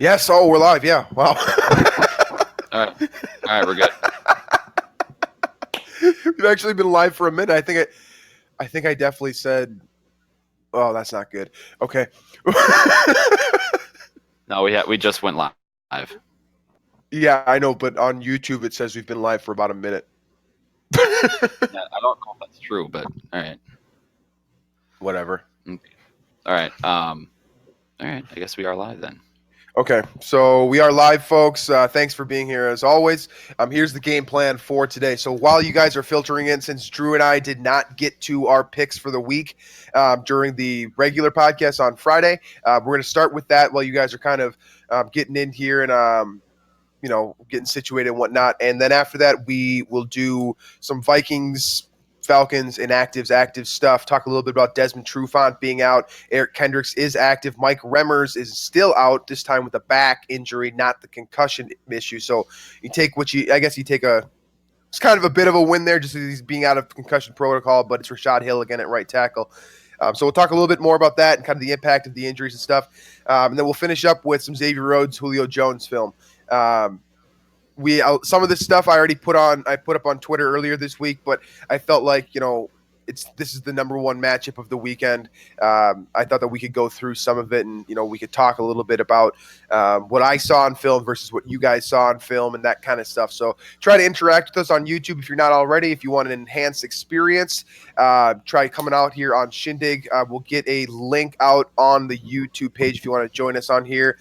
Yes. Oh, we're live. Yeah. Wow. All right, we're good. We've actually been live for a minute. I think I definitely said, "Oh, that's not good." Okay. No, we just went live. Yeah, I know, but on YouTube it says we've been live for about a minute. Yeah, I don't know if that's true, but all right. Whatever. Okay. All right. All right. I guess we are live then. Okay, so we are live, folks. Thanks for being here as always. Here's the game plan for today. So while you guys are filtering in, since Drew and I did not get to our picks for the week during the regular podcast on Friday, we're going to start with that while you guys are kind of getting in here and getting situated and whatnot. And then after that, we will do some Vikings, Falcons, inactives, active stuff. Talk a little bit about Desmond Trufant being out. Eric Kendricks is active. Mike Remmers is still out, this time with a back injury, not the concussion issue. So you take it's kind of a bit of a win there just as he's being out of concussion protocol, but it's Rashad Hill again at right tackle. So we'll talk a little bit more about that and kind of the impact of the injuries and stuff. And then we'll finish up with some Xavier Rhodes, Julio Jones film. Some of this stuff I put up on Twitter earlier this week, but I felt like, this is the number one matchup of the weekend. I thought that we could go through some of it and, we could talk a little bit about what I saw on film versus what you guys saw on film and that kind of stuff. So try to interact with us on YouTube if you're not already. If you want an enhanced experience, try coming out here on Shindig. We'll get a link out on the YouTube page if you want to join us on here.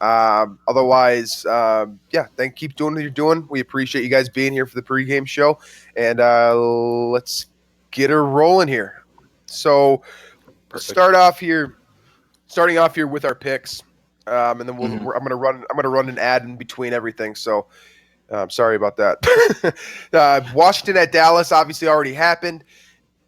Otherwise, keep doing what you're doing. We appreciate you guys being here for the pregame show, and let's get her rolling here. So, starting off here with our picks, and then I'm gonna run an ad in between everything. So, sorry about that. Washington at Dallas obviously already happened.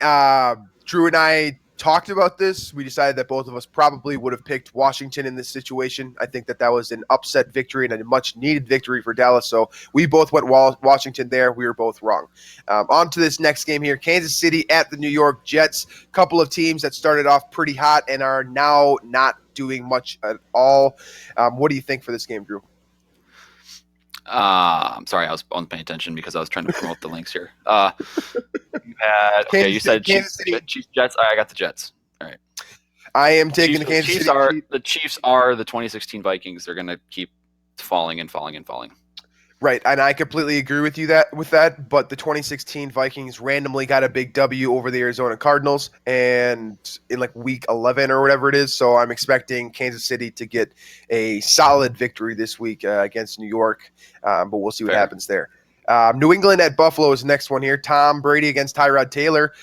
Drew and I talked about this. We decided that both of us probably would have picked Washington in this situation. I think that was an upset victory and a much needed victory for Dallas. So we both went Washington there. We were both wrong. On to this next game here. Kansas City at the New York Jets. Couple of teams that started off pretty hot and are now not doing much at all. What do you think for this game, Drew? I'm sorry, I was paying attention because I was trying to promote the links here. You said Chiefs, Jets. I got the Jets. All right. I am taking the Kansas City. The Chiefs are the 2016 Vikings. They're going to keep falling and falling and falling. Right, and I completely agree with you with that. But the 2016 Vikings randomly got a big W over the Arizona Cardinals, and in like week 11 or whatever it is. So I'm expecting Kansas City to get a solid victory this week against New York. But we'll see what happens there. New England at Buffalo is the next one here. Tom Brady against Tyrod Taylor.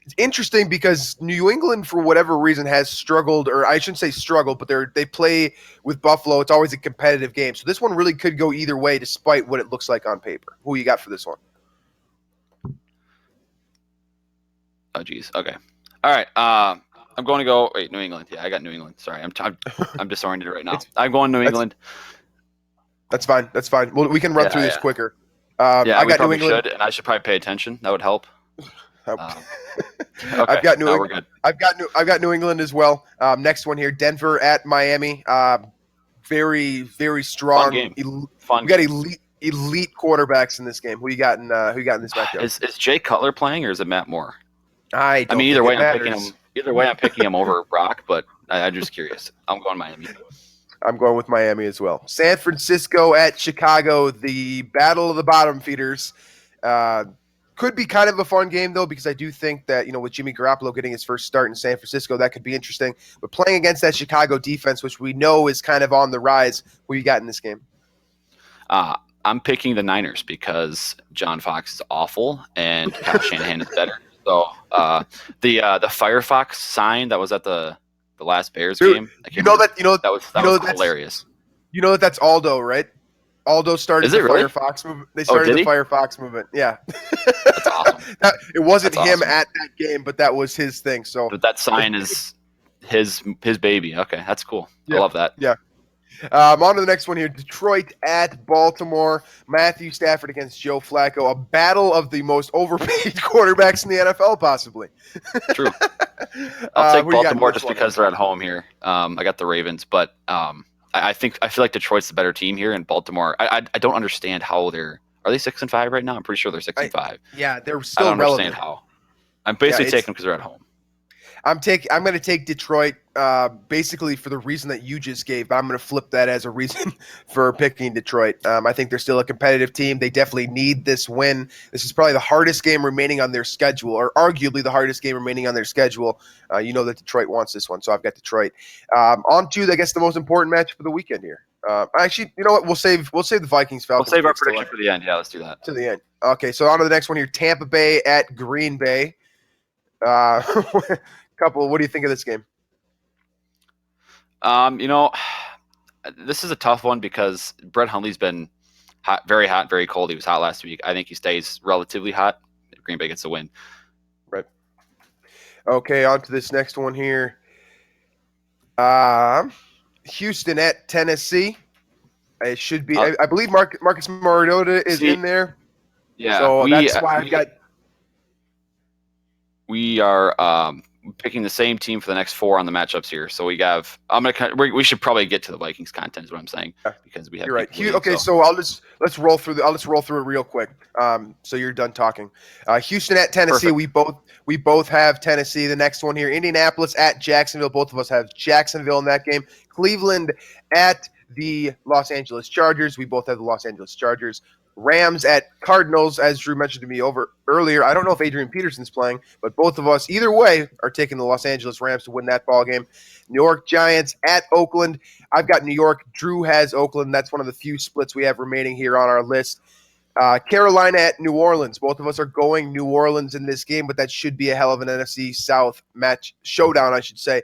It's interesting because New England, for whatever reason, has struggled, or I shouldn't say struggled, but they play with Buffalo. It's always a competitive game. So this one really could go either way despite what it looks like on paper. Who you got for this one? Oh, geez. Okay. All right. I'm going to go – wait, New England. Yeah, I got New England. Sorry, I'm disoriented right now. I'm going New England. That's fine. Well, we can run through this quicker. I got New England. And I should probably pay attention. That would help. Okay. I've got New England. I've got New England as well. Next one here, Denver at Miami. Very, very strong. Fun game. We got elite quarterbacks in this game. Who you got in this matchup? Is Jay Cutler playing or is it Matt Moore? I mean, either way, I'm picking him over Brock, but I'm just curious. I'm going Miami. I'm going with Miami as well. San Francisco at Chicago, the battle of the bottom feeders. Could be kind of a fun game, though, because I do think that, with Jimmy Garoppolo getting his first start in San Francisco, that could be interesting. But playing against that Chicago defense, which we know is kind of on the rise, who you got in this game? I'm picking the Niners because John Fox is awful and Kyle Shanahan is better. So the Firefox sign that was at the last Bears game, that was hilarious. You know that's Aldo, right? Aldo started the Firefox movement. They started the Firefox movement. Yeah. That's awesome. It wasn't him at that game, but that was his thing. So, but that sign is his baby. Okay, that's cool. Yeah. I love that. Yeah. On to the next one here. Detroit at Baltimore. Matthew Stafford against Joe Flacco. A battle of the most overpaid quarterbacks in the NFL, possibly. True. I'll take Who you got in Baltimore this just one? because they're at home here. I got the Ravens, but I feel like Detroit's the better team here, and Baltimore. I don't understand how are they 6-5 right now? I'm pretty sure they're 6-5. Yeah, they're I still don't understand relevant. how. I'm Yeah, basically it's taking them because they're at home. I'm going to take Detroit basically for the reason that you just gave, but I'm going to flip that as a reason for picking Detroit. I think they're still a competitive team. They definitely need this win. This is probably the hardest game remaining on their schedule, or arguably the hardest game remaining on their schedule. You know that Detroit wants this one, so I've got Detroit. On to, I guess, the most important match for the weekend here. Actually, you know what? We'll save the Vikings Falcons. We'll save our picks prediction for the end. Yeah, let's do that. to the end. Okay, so on to the next one here: Tampa Bay at Green Bay. Couple, what do you think of this game? This is a tough one because Brett Hundley's been hot, very cold. He was hot last week. I think he stays relatively hot. Green Bay gets a win. Right. Okay, on to this next one here. Houston at Tennessee. It should be. I believe Marcus Mariota is in there. Yeah. So that's why I've got. We are picking the same team for the next 4 on the matchups here. So we have. We should probably get to the Vikings content, is what I'm saying, because we have. You're right. Okay, so let's roll through it real quick. So you're done talking. Houston at Tennessee. Perfect. We both have Tennessee. The next one here, Indianapolis at Jacksonville. Both of us have Jacksonville in that game. Cleveland at the Los Angeles Chargers. We both have the Los Angeles Chargers. Rams at Cardinals, as Drew mentioned to me over earlier. I don't know if Adrian Peterson's playing, but both of us, either way, are taking the Los Angeles Rams to win that ball game. New York Giants at Oakland. I've got New York. Drew has Oakland. That's one of the few splits we have remaining here on our list. Carolina at New Orleans. Both of us are going New Orleans in this game, but that should be a hell of an NFC South match showdown, I should say.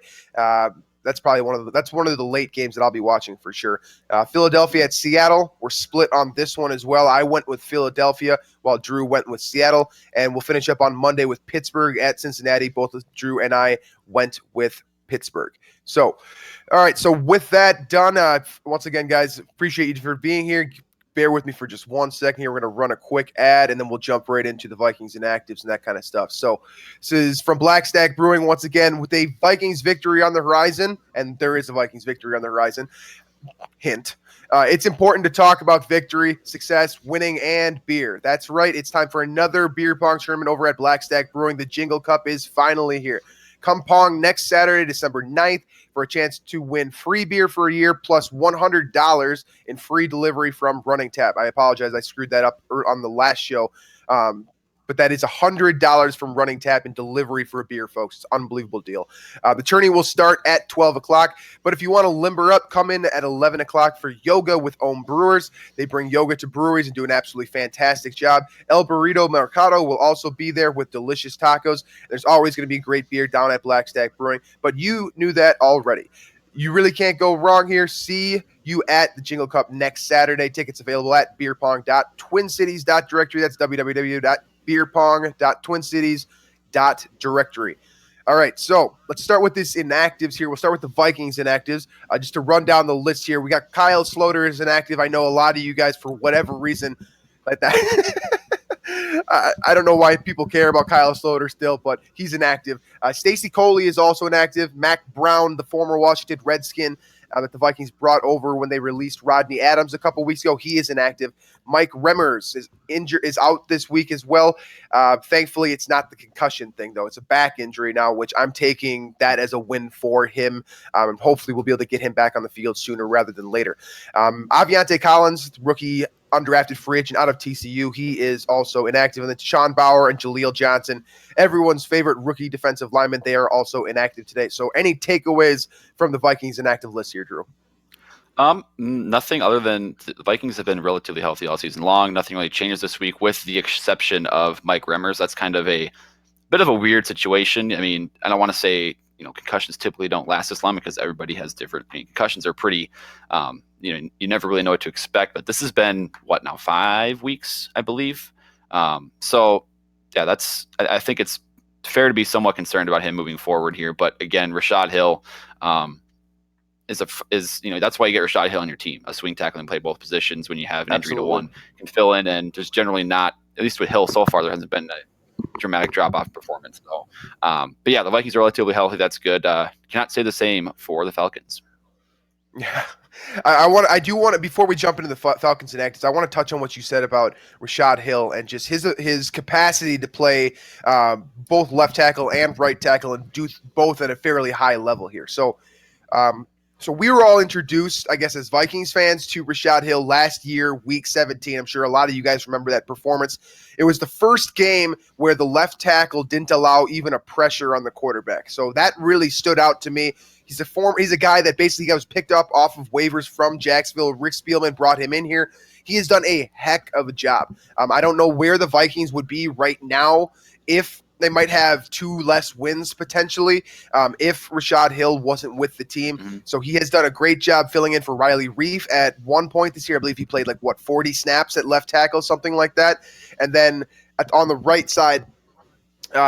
That's probably one of the late games that I'll be watching for sure. Philadelphia at Seattle. We're split on this one as well. I went with Philadelphia while Drew went with Seattle, and we'll finish up on Monday with Pittsburgh at Cincinnati. Both Drew and I went with Pittsburgh. So, all right. So with that done, once again, guys, appreciate you for being here. Bear with me for just 1 second here. We're going to run a quick ad, and then we'll jump right into the Vikings inactives and that kind of stuff. So this is from Black Stack Brewing once again with a Vikings victory on the horizon, and there is a Vikings victory on the horizon. Hint. It's important to talk about victory, success, winning, and beer. That's right. It's time for another beer pong tournament over at Black Stack Brewing. The Jingle Cup is finally here. Come pong next Saturday, December 9th, for a chance to win free beer for a year plus $100 in free delivery from Running Tap. I apologize. I screwed that up on the last show. But that is $100 from Running Tap in delivery for a beer, folks. It's an unbelievable deal. The tourney will start at 12 o'clock. But if you want to limber up, come in at 11 o'clock for yoga with Ohm Brewers. They bring yoga to breweries and do an absolutely fantastic job. El Burrito Mercado will also be there with delicious tacos. There's always going to be great beer down at Black Stack Brewing. But you knew that already. You really can't go wrong here. See you at the Jingle Cup next Saturday. Tickets available at beerpong.twincities.directory. That's www.beerpong.twincities.directory. All right, so let's start with this inactives here. We'll start with the Vikings inactives. Just to run down the list here, we got Kyle Sloter as inactive. I know a lot of you guys, for whatever reason, like that. I don't know why people care about Kyle Sloter still, but he's inactive. Stacey Coley is also inactive. Mac Brown, the former Washington Redskin that the Vikings brought over when they released Rodney Adams a couple weeks ago, he is inactive. Mike Remmers is out this week as well. Thankfully, it's not the concussion thing, though. It's a back injury now, which I'm taking that as a win for him. And hopefully we'll be able to get him back on the field sooner rather than later. Aviante Collins, rookie undrafted free agent out of TCU. He is also inactive. And then Sean Bauer and Jaleel Johnson, everyone's favorite rookie defensive lineman, they are also inactive today. So any takeaways from the Vikings inactive list here, Drew? Nothing other than the Vikings have been relatively healthy all season long. Nothing really changes this week with the exception of Mike Remmers. That's kind of a bit of a weird situation. I mean, I don't want to say, concussions typically don't last this long because everybody has different concussions are pretty, you never really know what to expect, but this has been 5 weeks, I believe. So yeah, I think it's fair to be somewhat concerned about him moving forward here. But again, Rashad Hill, is that's why you get Rashad Hill on your team, a swing tackle and play both positions when you have an injury to one, can fill in, and there's generally not, at least with Hill so far, there hasn't been dramatic drop-off performance. So, but yeah, the Vikings are relatively healthy. That's good. Cannot say the same for the Falcons. Yeah. I do want to, before we jump into the Falcons and Actors, I want to touch on what you said about Rashad Hill and just his capacity to play both left tackle and right tackle and do both at a fairly high level here. So we were all introduced, I guess, as Vikings fans to Rashad Hill last year, week 17. I'm sure a lot of you guys remember that performance. It was the first game where the left tackle didn't allow even a pressure on the quarterback. So that really stood out to me. He's a guy that basically was picked up off of waivers from Jacksonville. Rick Spielman brought him in here. He has done a heck of a job. I don't know where the Vikings would be right now if they might have 2 less wins potentially if Rashad Hill wasn't with the team. Mm-hmm. So he has done a great job filling in for Riley Reif at one point this year. I believe he played 40 snaps at left tackle, something like that. And then on the right side,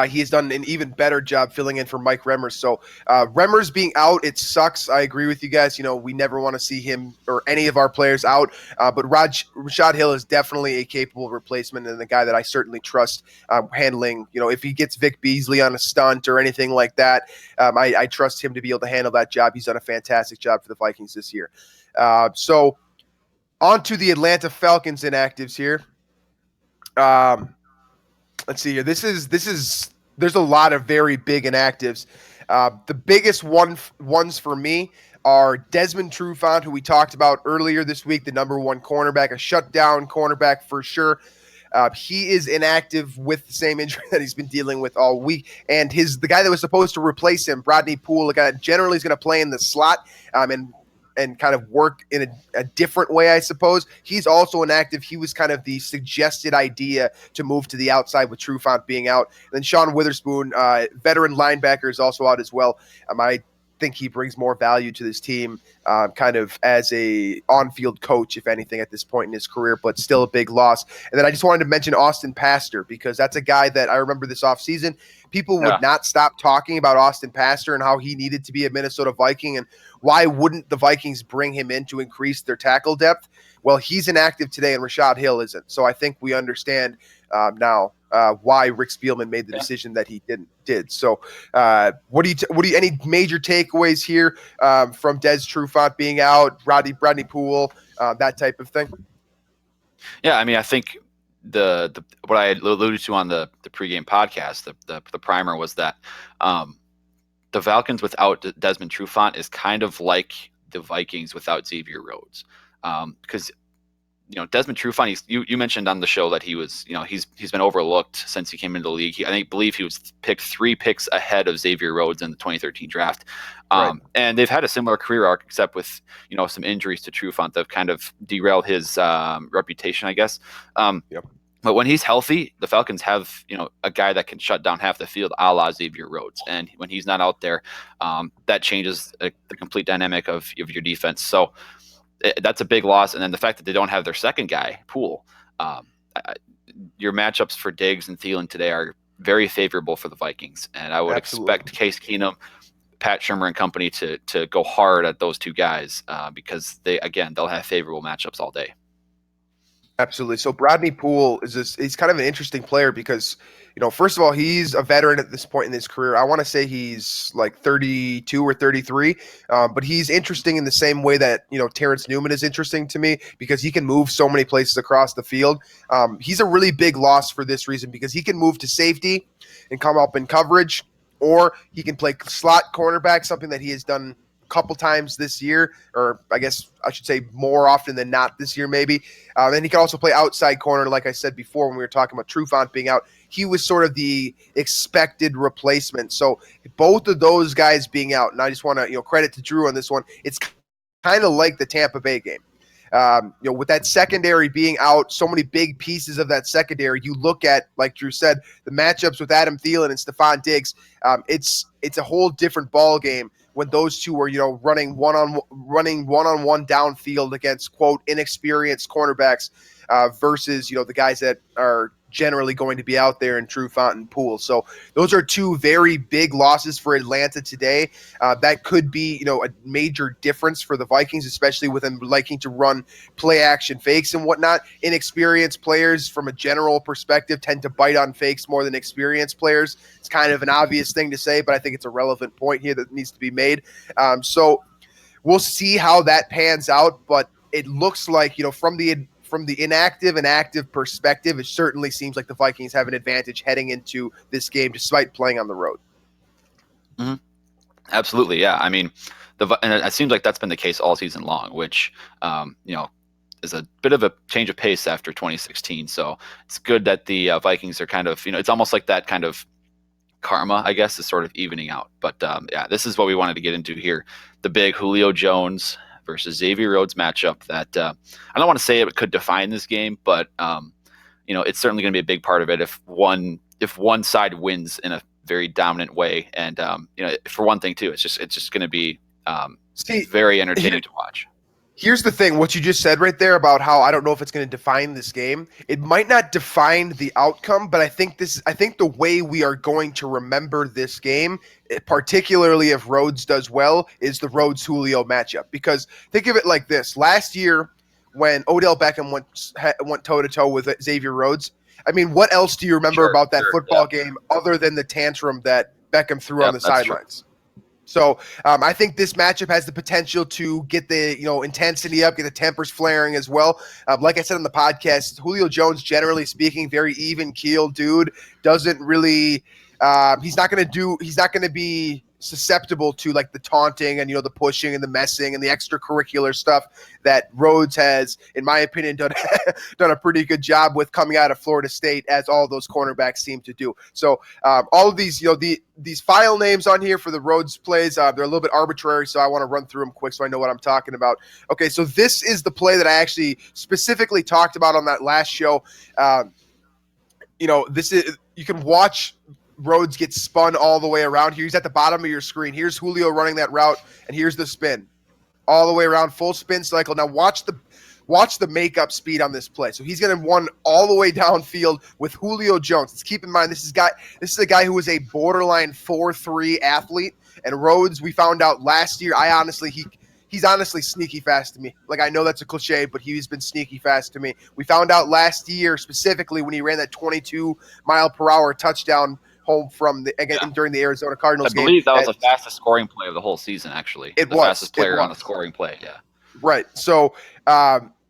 he has done an even better job filling in for Mike Remmers. So Remmers being out, it sucks. I agree with you guys. We never want to see him or any of our players out. But Rashad Hill is definitely a capable replacement and the guy that I certainly trust handling. If he gets Vic Beasley on a stunt or anything like that, I trust him to be able to handle that job. He's done a fantastic job for the Vikings this year. So on to the Atlanta Falcons inactives here. Let's see here. There's a lot of very big inactives. The biggest ones for me are Desmond Trufant, who we talked about earlier this week, the number 1 cornerback, a shutdown cornerback for sure. He is inactive with the same injury that he's been dealing with all week. And the guy that was supposed to replace him, Brodney Poole, a guy that generally is going to play in the slot and kind of work in a different way, I suppose. He's also inactive. He was kind of the suggested idea to move to the outside with Trufant being out. And then Sean Witherspoon, veteran linebacker, is also out as well. I think he brings more value to this team kind of as a on-field coach, if anything, at this point in his career, but still a big loss. And then I just wanted to mention Austin Pastor because that's a guy that I remember this offseason. People would not stop talking about Austin Pastor and how he needed to be a Minnesota Viking and why wouldn't the Vikings bring him in to increase their tackle depth? Well, he's inactive today and Rashad Hill isn't. So I think we understand now why Rick Spielman made the decision that he did. So what do you any major takeaways here from Des Trufant being out, Brodney Poole, that type of thing? Yeah, I think the what I alluded to on the pregame podcast, the primer was that the Falcons without Desmond Trufant is kind of like the Vikings without Xavier Rhodes, because Desmond Trufant, you mentioned on the show that he was he's been overlooked since he came into the league. I believe he was picked 3 picks ahead of Xavier Rhodes in the 2013 draft, right. And they've had a similar career arc, except with some injuries to Trufant that have kind of derailed his reputation, I guess. Yep. But when he's healthy, the Falcons have, a guy that can shut down half the field, a la Xavier Rhodes. And when he's not out there, that changes the complete dynamic of your defense. So that's a big loss. And then the fact that they don't have their second guy, Poole, your matchups for Diggs and Thielen today are very favorable for the Vikings. And I would expect Case Keenum, Pat Shurmur and company to go hard at those 2 guys because they'll have favorable matchups all day. Absolutely. So Brodney Poole he's kind of an interesting player because, first of all, he's a veteran at this point in his career. I want to say he's 32 or 33, but he's interesting in the same way that, Terrence Newman is interesting to me because he can move so many places across the field. He's a really big loss for this reason because he can move to safety and come up in coverage, or he can play slot cornerback, something that he has done couple times this year, or I guess I should say more often than not this year maybe. And he can also play outside corner, like I said before when we were talking about Trufant being out. He was sort of the expected replacement. So both of those guys being out, and I just want to credit to Drew on this one, it's kind of like the Tampa Bay game. With that secondary being out, so many big pieces of that secondary, you look at, like Drew said, the matchups with Adam Thielen and Stephon Diggs, it's a whole different ball game when those two are, running one-on-one downfield against, quote, inexperienced cornerbacks versus, the guys that are generally going to be out there in Trufant and Poole. So those are two very big losses for Atlanta today. That could be, a major difference for the Vikings, especially with them liking to run play action fakes and whatnot. Inexperienced players, from a general perspective, tend to bite on fakes more than experienced players. It's kind of an obvious thing to say, but I think it's a relevant point here that needs to be made. So we'll see how that pans out, but it looks like, from the inactive and active perspective, it certainly seems like the Vikings have an advantage heading into this game, despite playing on the road. Mm-hmm. Absolutely, yeah. I mean, and it seems like that's been the case all season long, which is a bit of a change of pace after 2016. So it's good that the Vikings are kind of, it's almost like that kind of karma, I guess, is sort of evening out. But yeah, this is what we wanted to get into here: the big Julio Jones versus Xavier Rhodes matchup. That I don't want to say it could define this game, but it's certainly going to be a big part of it if one side wins in a very dominant way. And for one thing too, it's just going to be very entertaining to watch. Here's the thing, what you just said right there about how I don't know if it's going to define this game. It might not define the outcome, but I think the way we are going to remember this game, particularly if Rhodes does well, is the Rhodes Julio matchup. Because think of it like this: last year, when Odell Beckham went toe to toe with Xavier Rhodes, I mean, what else do you remember about that football game other than the tantrum that Beckham threw on the sidelines? True. So I think this matchup has the potential to get the intensity up, get the tempers flaring as well. Like I said on the podcast, Julio Jones, generally speaking, very even keeled dude. Doesn't really he's not going to be susceptible to like the taunting and the pushing and the messing and the extracurricular stuff that Rhodes has, in my opinion, done a pretty good job with coming out of Florida State, as all those cornerbacks seem to do. So all of these these file names on here for the Rhodes plays, they're a little bit arbitrary, so I want to run through them quick so I know what I'm talking about. Okay, so this is the play that I actually specifically talked about on that last show. This is, you can watch Rhodes gets spun all the way around here. He's at the bottom of your screen. Here's Julio running that route, and here's the spin all the way around, full spin cycle. Now watch the makeup speed on this play. So he's going to run all the way downfield with Julio Jones. Let's keep in mind this is a guy who was a borderline 4.3 athlete, and Rhodes, we found out last year, he's honestly sneaky fast to me. Like, I know that's a cliche, but he's been sneaky fast to me. We found out last year specifically when he ran that 22-mile-per-hour touchdown home during the Arizona Cardinals game. I believe that was the fastest scoring play of the whole season, actually. The fastest player on the scoring play, yeah. Right. So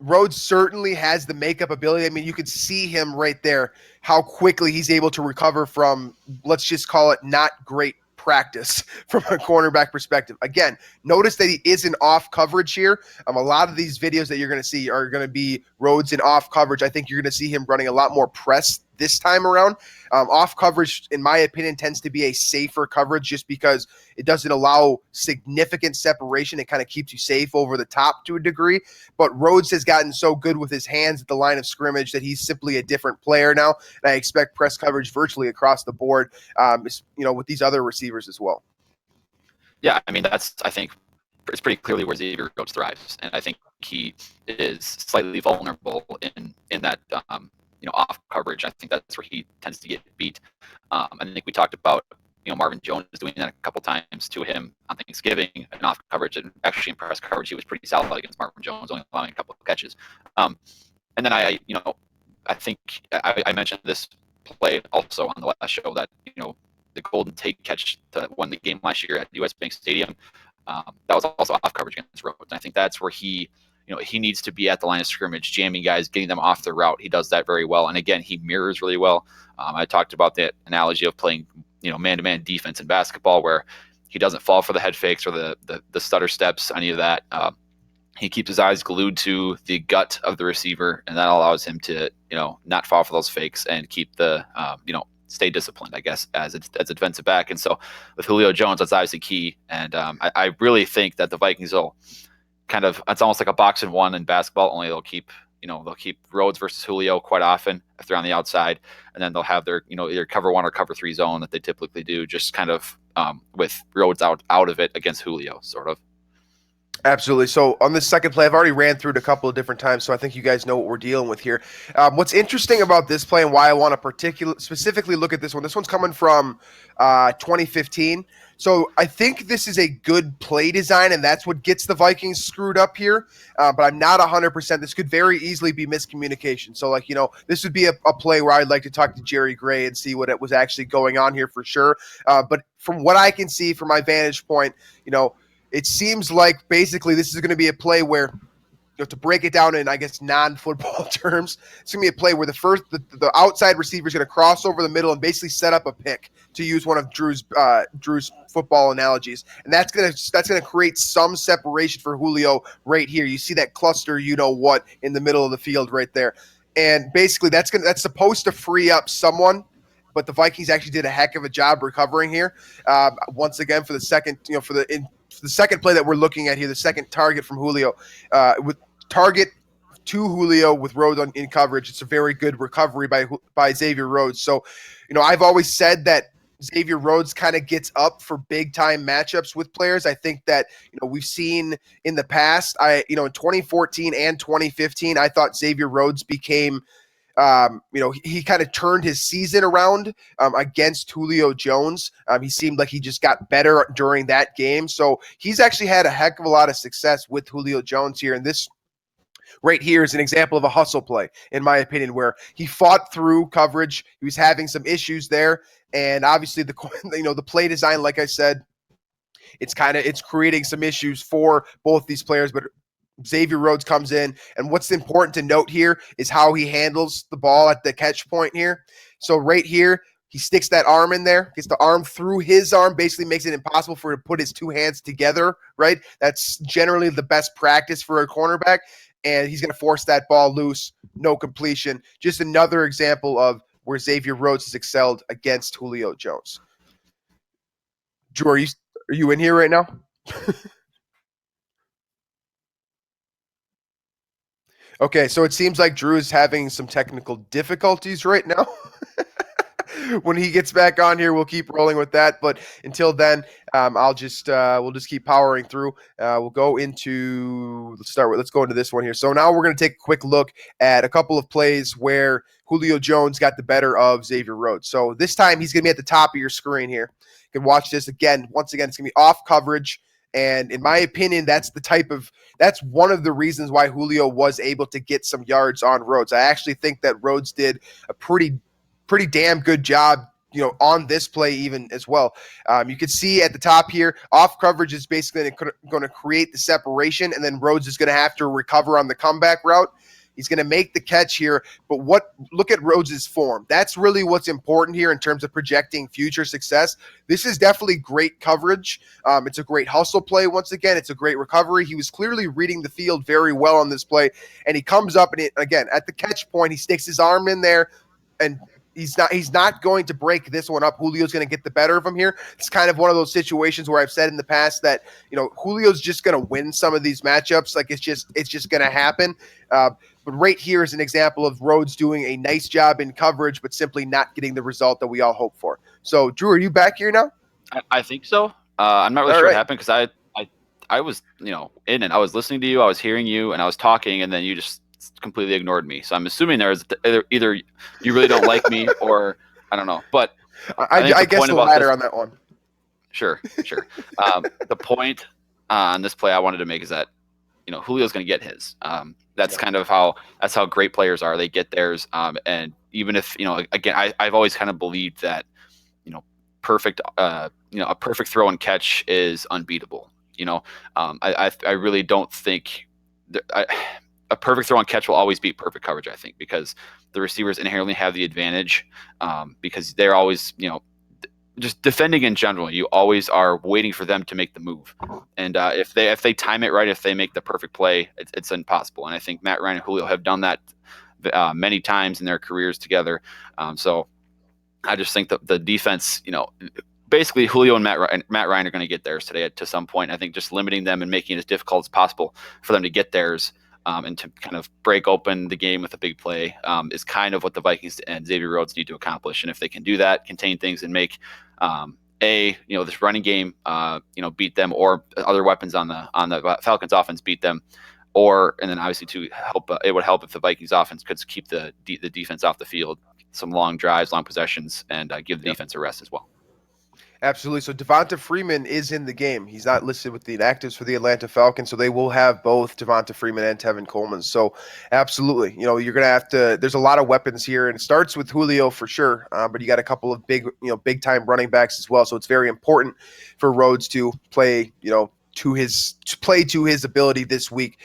Rhodes certainly has the makeup ability. I mean, you could see him right there, how quickly he's able to recover from, let's just call it, not great practice from a cornerback perspective. Again, notice that he is in off coverage here. A lot of these videos that you're going to see are going to be Rhodes in off coverage. I think you're going to see him running a lot more press this time around. Off coverage, in my opinion, tends to be a safer coverage just because it doesn't allow significant separation. It kind of keeps you safe over the top to a degree. But Rhodes has gotten so good with his hands at the line of scrimmage that he's simply a different player now. And I expect press coverage virtually across the board, with these other receivers as well. Yeah, I mean, I think it's pretty clearly where Xavier Rhodes thrives. And I think he is slightly vulnerable in that off coverage. I think that's where he tends to get beat. I think we talked about Marvin Jones doing that a couple times to him on Thanksgiving and off coverage, and actually in press coverage he was pretty solid against Marvin Jones, only allowing a couple of catches. And then I think I mentioned this play also on the last show that the Golden Tate catch that won the game last year at US Bank Stadium, that was also off coverage against Rhodes. And I think that's where he needs to be at the line of scrimmage, jamming guys, getting them off the route. He does that very well. And again, he mirrors really well. I talked about the analogy of playing, man-to-man defense in basketball, where he doesn't fall for the head fakes or the stutter steps, any of that. He keeps his eyes glued to the gut of the receiver, and that allows him to, not fall for those fakes and keep the, stay disciplined, I guess, as a defensive back. And so with Julio Jones, that's obviously key. And I really think that the Vikings will it's almost like a 1-box in basketball, only they'll keep Rhodes versus Julio quite often if they're on the outside, and then they'll have their either cover 1 or cover 3 zone that they typically do, just kind of with Rhodes out of it against Julio, sort of. Absolutely. So on this second play, I've already ran through it a couple of different times, so I think you guys know what we're dealing with here. What's interesting about this play and why I want to specifically look at this one, this one's coming from 2015. So I think this is a good play design, and that's what gets the Vikings screwed up here. But I'm not 100%. This could very easily be miscommunication. So, this would be a play where I'd like to talk to Jerry Gray and see what it was actually going on here for sure. But from what I can see from my vantage point, it seems like basically this is going to be a play where, to break it down in, I guess, non-football terms, it's going to be a play where the outside receiver is going to cross over the middle and basically set up a pick, to use one of Drew's football analogies, and that's going to create some separation for Julio right here. You see that cluster, in the middle of the field right there, and basically that's supposed to free up someone. But the Vikings actually did a heck of a job recovering here. Once again, for the second, for the second play that we're looking at here, the second target from Julio, with target to Julio with Rhodes in coverage. It's a very good recovery by Xavier Rhodes. So, I've always said that Xavier Rhodes kind of gets up for big time matchups with players. I think that, we've seen in the past, in 2014 and 2015, I thought Xavier Rhodes became he kind of turned his season around against Julio Jones. He seemed like he just got better during that game. So he's actually had a heck of a lot of success with Julio Jones here. And this right here is an example of a hustle play, in my opinion, where he fought through coverage. He was having some issues there. And obviously the play design, like I said, it's creating some issues for both these players, but Xavier Rhodes comes in, and what's important to note here is how he handles the ball at the catch point here. So right here, he sticks that arm in there, gets the arm through his arm, basically makes it impossible for him to put his two hands together, right? That's generally the best practice for a cornerback, and he's going to force that ball loose, no completion. Just another example of where Xavier Rhodes has excelled against Julio Jones. Drew, are you in here right now? Okay, so it seems like Drew is having some technical difficulties right now. When he gets back on here, we'll keep rolling with that. But until then, we'll just keep powering through. We'll go into let's go into this one here. So now we're going to take a quick look at a couple of plays where Julio Jones got the better of Xavier Rhodes. So this time he's going to be at the top of your screen here. You can watch this again. Once again, it's going to be off coverage. And in my opinion, that's one of the reasons why Julio was able to get some yards on Rhodes. I actually think that Rhodes did a pretty damn good job, on this play even as well. You can see at the top here, off coverage is basically going to create the separation, and then Rhodes is going to have to recover on the comeback route. He's going to make the catch here, but look at Rhodes' form. That's really what's important here in terms of projecting future success. This is definitely great coverage. It's a great hustle play. Once again, it's a great recovery. He was clearly reading the field very well on this play, and he comes up and again at the catch point, he sticks his arm in there, and he's not going to break this one up. Julio's going to get the better of him here. It's kind of one of those situations where I've said in the past that, Julio's just going to win some of these matchups. Like it's just going to happen. But right here is an example of Rhodes doing a nice job in coverage, but simply not getting the result that we all hope for. So, Drew, are you back here now? I think so. I'm not really sure what happened because I was in it. I was listening to you, I was hearing you, and I was talking, and then you just completely ignored me. So I'm assuming there is either you really don't like me or I don't know. But I guess the latter on that one. Sure. The point on this play I wanted to make is that Julio's going to get his. That's kind of how great players are. They get theirs. And even if again, I've always kind of believed that perfect a perfect throw and catch is unbeatable. I really don't think a perfect throw and catch will always beat perfect coverage. I think because the receivers inherently have the advantage because they're always just defending in general. You always are waiting for them to make the move, and if they time it right, if they make the perfect play, it's impossible. And I think Matt Ryan and Julio have done that many times in their careers together. So I just think that the defense, basically Julio and Matt Ryan are going to get theirs today to some point. I think just limiting them and making it as difficult as possible for them to get theirs and to kind of break open the game with a big play is kind of what the Vikings and Xavier Rhodes need to accomplish. And if they can do that, contain things and make this running game, beat them, or other weapons on the Falcons offense beat them, and then obviously to help, it would help if the Vikings offense could keep the defense off the field, some long drives, long possessions, and give the defense a rest as well. Absolutely. So Devonta Freeman is in the game. He's not listed with the inactives for the Atlanta Falcons, so they will have both Devonta Freeman and Tevin Coleman. So absolutely, you're going to have to. There's a lot of weapons here, and it starts with Julio for sure, but you got a couple of big time running backs as well. So it's very important for Rhodes to play, to his ability this week,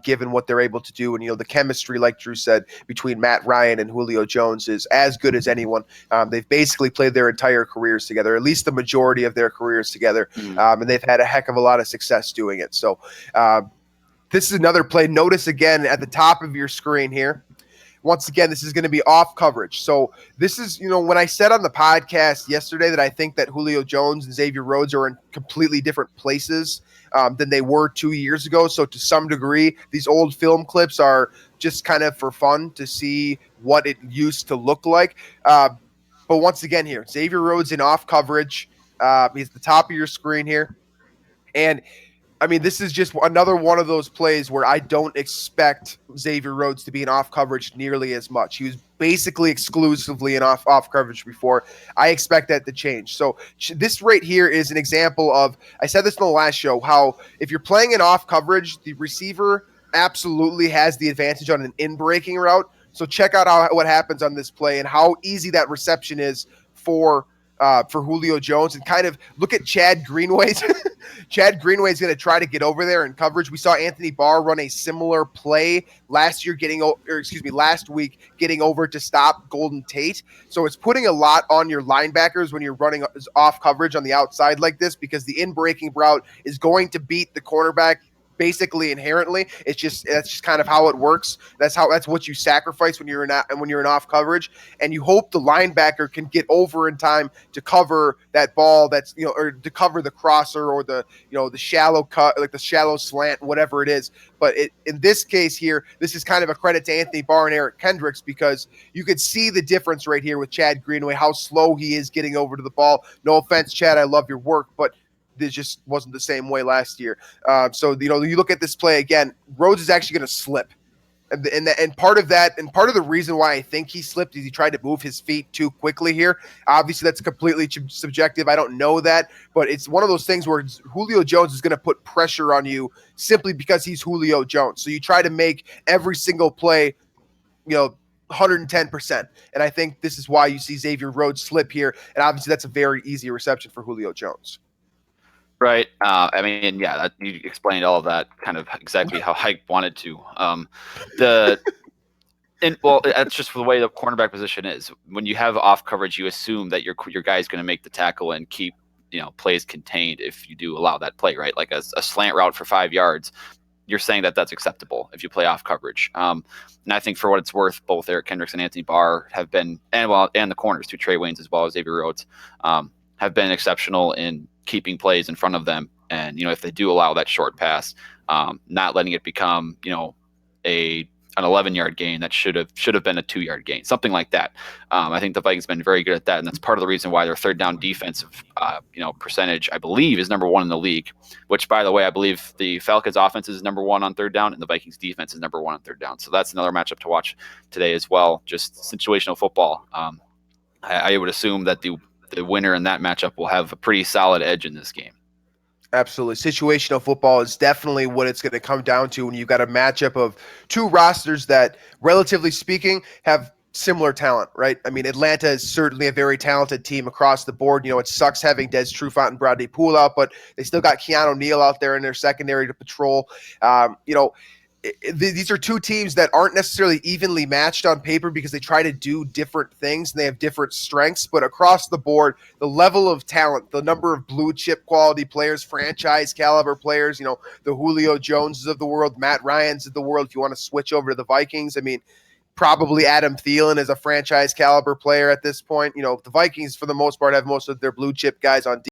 given what they're able to do. And, the chemistry, like Drew said, between Matt Ryan and Julio Jones is as good as anyone. They've basically played their entire careers together, at least the majority of their careers together. And they've had a heck of a lot of success doing it. So this is another play. Notice again at the top of your screen here. Once again, this is going to be off coverage. So this is, when I said on the podcast yesterday that I think that Julio Jones and Xavier Rhodes are in completely different places than they were 2 years ago. So to some degree, these old film clips are just kind of for fun to see what it used to look like. But once again here, Xavier Rhodes in off coverage. He's at the top of your screen here. And this is just another one of those plays where I don't expect Xavier Rhodes to be in off coverage nearly as much. He was basically exclusively in off coverage before. I expect that to change. So this right here is an example of, I said this in the last show, how if you're playing in off coverage, the receiver absolutely has the advantage on an in-breaking route. So check out what happens on this play and how easy that reception is for Julio Jones, and kind of look at Chad Greenway's. Chad Greenway's going to try to get over there in coverage. We saw Anthony Barr run a similar play last week getting over to stop Golden Tate. So it's putting a lot on your linebackers when you're running off coverage on the outside like this, because the in-breaking route is going to beat the cornerback basically inherently. That's just kind of how it works. That's what you sacrifice when you're in off coverage, and you hope the linebacker can get over in time to cover that ball or to cover the crosser or the shallow cut, like the shallow slant, whatever it is. But in this case here, this is kind of a credit to Anthony Barr and Eric Kendricks, because you could see the difference right here with Chad Greenway, how slow he is getting over to the ball. No offense, Chad, I love your work, but this just wasn't the same way last year. So you look at this play again, Rhodes is actually going to slip. And part of that, and part of the reason why I think he slipped is he tried to move his feet too quickly here. Obviously, that's completely subjective. I don't know that, but it's one of those things where Julio Jones is going to put pressure on you simply because he's Julio Jones. So you try to make every single play, 110%. And I think this is why you see Xavier Rhodes slip here. And obviously, that's a very easy reception for Julio Jones. Right. You explained all of that kind of exactly how I wanted to. That's just the way the cornerback position is. When you have off coverage, you assume that your guy is going to make the tackle and keep plays contained. If you do allow that play, right, like a slant route for 5 yards, you're saying that that's acceptable if you play off coverage. And I think for what it's worth, both Eric Kendricks and Anthony Barr have been, and the corners too, Trey Waynes as well as Xavier Rhodes, have been exceptional in keeping plays in front of them. And, if they do allow that short pass, not letting it become, an 11-yard gain that should have been a 2-yard gain, something like that. I think the Vikings have been very good at that. And that's part of the reason why their third down defensive, percentage, I believe, is number one in the league, which, by the way, I believe the Falcons offense is number one on third down and the Vikings defense is number one on third down. So that's another matchup to watch today as well. Just situational football. I would assume that the winner in that matchup will have a pretty solid edge in this game. Absolutely. Situational football is definitely what it's going to come down to when you've got a matchup of two rosters that, relatively speaking, have similar talent, right? Atlanta is certainly a very talented team across the board. It sucks having Des Trufant and Bradley Poole out, but they still got Keanu Neal out there in their secondary to patrol. These are two teams that aren't necessarily evenly matched on paper because they try to do different things and they have different strengths, but across the board, the level of talent, the number of blue chip quality players, franchise caliber players, the Julio Joneses of the world, Matt Ryans of the world, if you want to switch over to the Vikings, probably Adam Thielen is a franchise caliber player at this point. The Vikings, for the most part, have most of their blue chip guys on